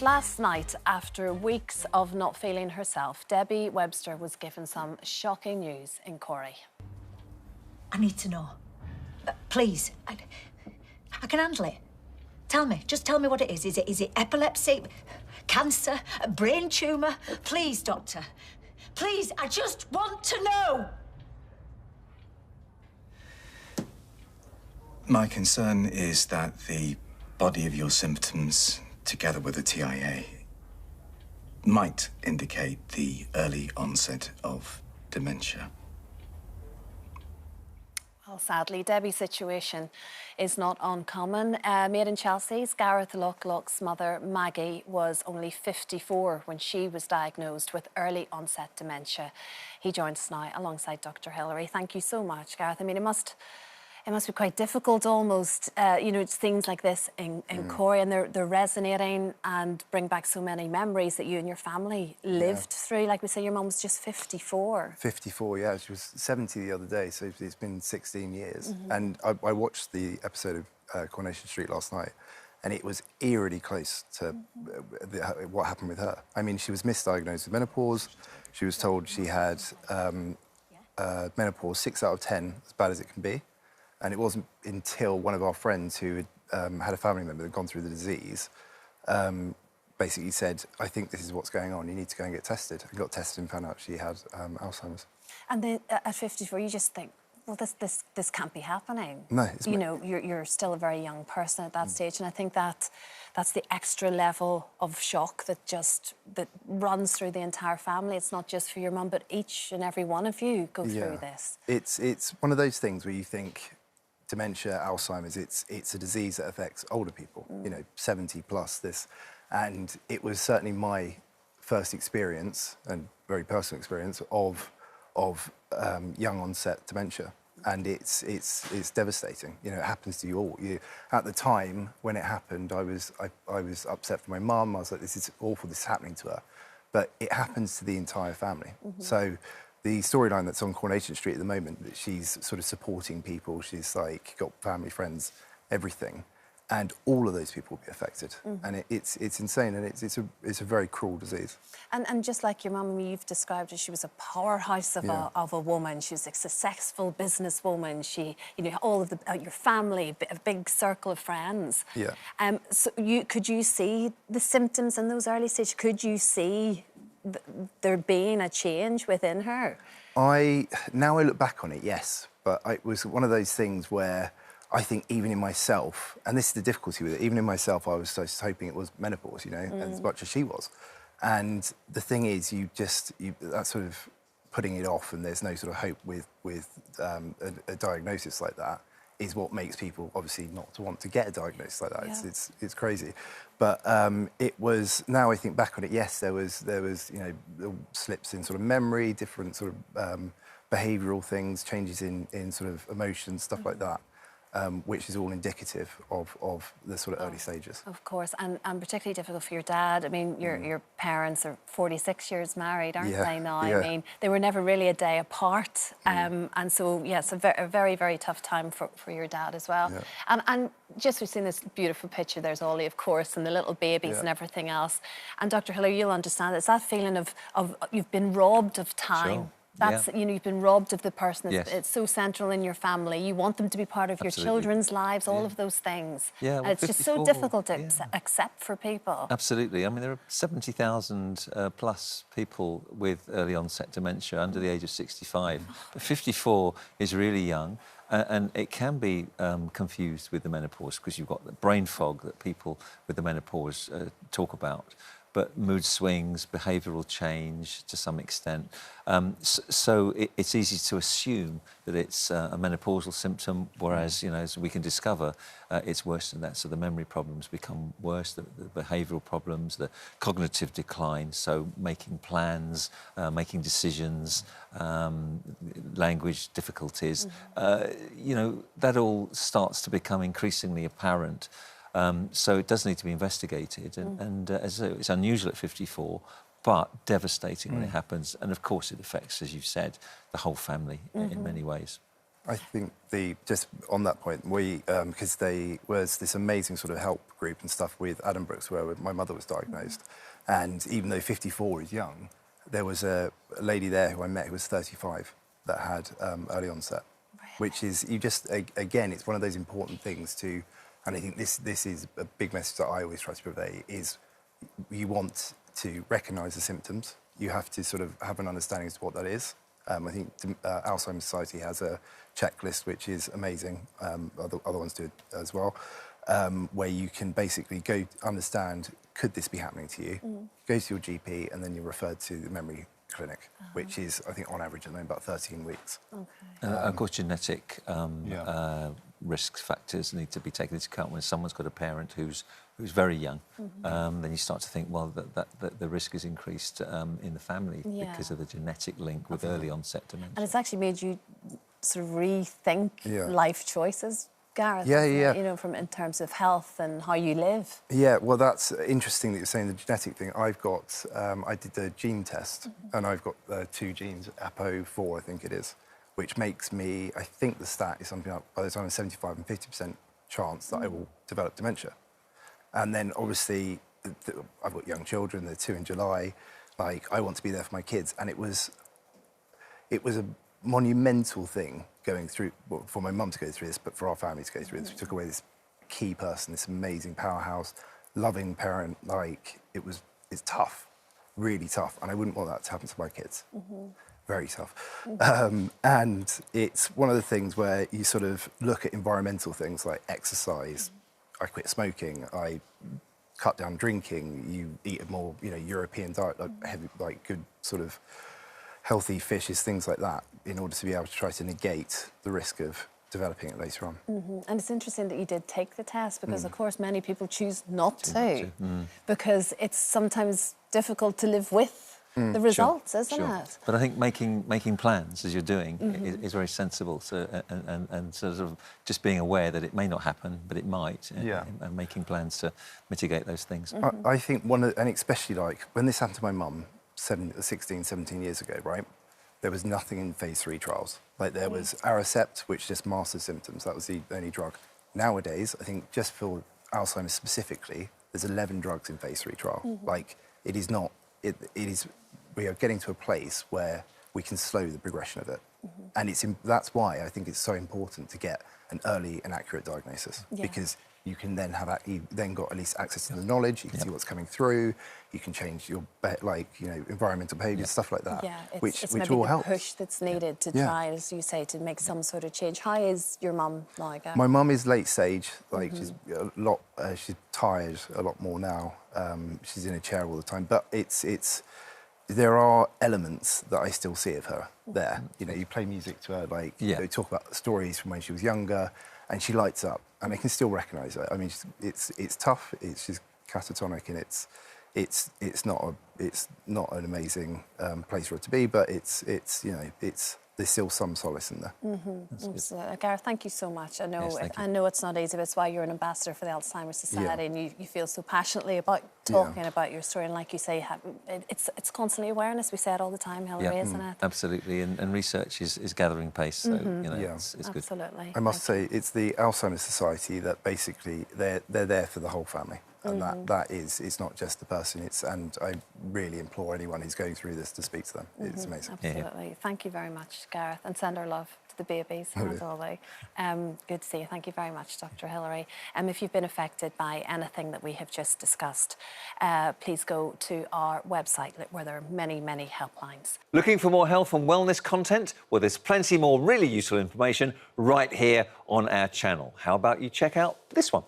Last night, after weeks of not feeling herself, Debbie Webster was given some shocking news in Corrie. I need to know. Please. I can handle it. Tell me. Just tell me what it is. Is it epilepsy? Cancer? A brain tumour? Please, doctor. Please, I just want to know. My concern is that the body of your symptoms, together with the TIA, might indicate the early onset of dementia. Well, sadly, Debbie's situation is not uncommon. Made in Chelsea's Gareth Locke-Locke's mother, Maggie, was only 54 when she was diagnosed with early onset dementia. He joins us now alongside Dr Hilary. Thank you so much, Gareth. I mean, it must be quite difficult almost, you know, it's things like this in Corrie, and they're resonating and bring back so many memories that you and your family lived through. Like we say, your mum was just 54. 54, yeah. She was 70 the other day, so it's been 16 years. And I watched the episode of Coronation Street last night, and it was eerily close to what happened with her. I mean, she was misdiagnosed with menopause. She was told she had menopause 6 out of 10, as bad as it can be. And it wasn't until one of our friends who had a family member that had gone through the disease basically said, I think this is what's going on, you need to go and get tested. I got tested and found out she had Alzheimer's. And then at 54, you just think, well, this can't be happening. No. You know, you're still a very young person at that stage, and I think that's the extra level of shock that runs through the entire family. It's not just for your mum, but each and every one of you go through this. It's one of those things where you think, dementia, Alzheimer's, it's a disease that affects older people, you know, 70 plus this. And it was certainly my first experience, and very personal experience, of young-onset dementia. And it's devastating. You know, it happens to you all. At the time when it happened, I was upset for my mum. I was like, this is awful, this is happening to her. But it happens to the entire family. So the storyline that's on Coronation Street at the moment, that she's sort of supporting people, she's like got family, friends, everything, and all of those people will be affected. And it's insane, and it's a very cruel disease. And just like your mum, you've described her, she was a powerhouse of a woman. She was a successful businesswoman. She, you know, all of your family, a big circle of friends. Yeah. So could you see the symptoms in those early stages? Could you see there being a change within her? Now I look back on it, yes, but it was one of those things where I think even in myself, and this is the difficulty with it, even in myself, I was just hoping it was menopause, you know, as much as she was. And the thing is, that's sort of putting it off, and there's no sort of hope with a diagnosis like that, is what makes people obviously not want to get a diagnosis like that. Yeah. It's crazy. But it was, now I think back on it, yes, there was you know, slips in sort of memory, different sort of behavioural things, changes in sort of emotions, stuff like that. Which is all indicative of the sort of early stages. Of course, and particularly difficult for your dad. I mean, your parents are 46 years married, aren't they now? I mean, they were never really a day apart. And so, yes, a very, very tough time for your dad as well. Yeah. And just we've seen this beautiful picture, there's Ollie, of course, and the little babies and everything else. And Dr Hilary, you'll understand, it's that feeling of you've been robbed of time. Sure. That's, you know, you've been robbed of the person. It's so central in your family. You want them to be part of your children's lives, all of those things. Yeah, well, it's just so difficult to accept for people. Absolutely. I mean, there are 70,000 plus people with early onset dementia under the age of 65. But 54 is really young. And it can be confused with the menopause because you've got the brain fog that people with the menopause talk about. But mood swings, behavioural change to some extent. So it's easy to assume that it's a menopausal symptom, whereas, you know, as we can discover, it's worse than that. So the memory problems become worse, the behavioural problems, the cognitive decline, so making plans, making decisions, language difficulties. You know, that all starts to become increasingly apparent. So it does need to be investigated, and as I say, it's unusual at 54, but devastating when it happens. And of course, it affects, as you've said, the whole family in many ways. I think just on that point, because there was this amazing sort of help group and stuff with Adam Brooks where my mother was diagnosed, and even though 54 is young, there was a lady there who I met who was 35 that had early onset, which is again, it's one of those important things to, and I think this is a big message that I always try to convey is you want to recognise the symptoms. You have to sort of have an understanding as to what that is. I think Alzheimer's Society has a checklist which is amazing. Other ones do it as well, where you can basically go understand, could this be happening to you? Go to your GP and then you're referred to the memory clinic, which is, I think, on average at the moment about 13 weeks. And of course, genetic risk factors need to be taken into account when someone's got a parent who's very young. Then you start to think, well, that the risk is increased in the family because of the genetic link with early onset dementia. And it's actually made you sort of rethink life choices, Gareth. You know, in terms of health and how you live. Yeah, well, that's interesting that you're saying the genetic thing. I've got, I did the gene test, and I've got 2 genes, APO4, I think it is, which makes me, I think the stat is something like, by the time I'm 75 and 50% chance that I will develop dementia. And then, obviously, I've got young children, they're 2 in July, like, I want to be there for my kids, and it was a monumental thing going through, well, for my mum to go through this, but for our family to go through this. We took away this key person, this amazing powerhouse, loving parent. Like, it's tough, really tough, and I wouldn't want that to happen to my kids. Very tough. And it's one of the things where you sort of look at environmental things like exercise. I quit smoking, I cut down drinking, you eat a more, European diet, like heavy, like good sort of healthy fishes, things like that, in order to be able to try to negate the risk of developing it later on. And it's interesting that you did take the test because, of course, many people choose not to because it's sometimes difficult to live with the results, isn't it? But I think making plans, as you're doing, is very sensible. So and sort of just being aware that it may not happen, but it might, and making plans to mitigate those things. I think and especially like when this happened to my mum 16, 17 years ago, right? There was nothing in phase 3 trials. Like there was Aricept, which just masked the symptoms. That was the only drug. Nowadays, I think just for Alzheimer's specifically, there's 11 drugs in phase 3 trial. Like it is not. It is. We are getting to a place where we can slow the progression of it, and that's why I think it's so important to get an early and accurate diagnosis because you can then got at least access to the knowledge. You can see what's coming through. You can change your environmental behaviour, stuff like that. Yeah, which maybe all the helps. push that's needed to try, as you say, to make some sort of change. How is your mum now, Gareth? My mum is late stage. Like she's a lot. She's tired a lot more now. She's in a chair all the time. But there are elements that I still see of her there. You play music to her, like you talk about stories from when she was younger, and she lights up. And I can still recognise her. I mean, it's tough. She's catatonic, and it's not an amazing place for her to be. But there's still some solace in there. Gareth, thank you so much. I know it's not easy, but it's why you're an ambassador for the Alzheimer's Society, and you feel so passionately about talking about your story. And like you say, it's constantly awareness. We say it all the time, Hilary, isn't it? Absolutely, and research is gathering pace, so it's good. Absolutely. I must say, it's the Alzheimer's Society that basically they're there for the whole family. And it's not just the person, and I really implore anyone who's going through this to speak to them. It's amazing. Absolutely. Thank you very much, Gareth, and send our love to the babies and all that. Good to see you. Thank you very much, Dr Hilary. If you've been affected by anything that we have just discussed, please go to our website where there are many, many helplines. Looking for more health and wellness content? Well, there's plenty more really useful information right here on our channel. How about you check out this one?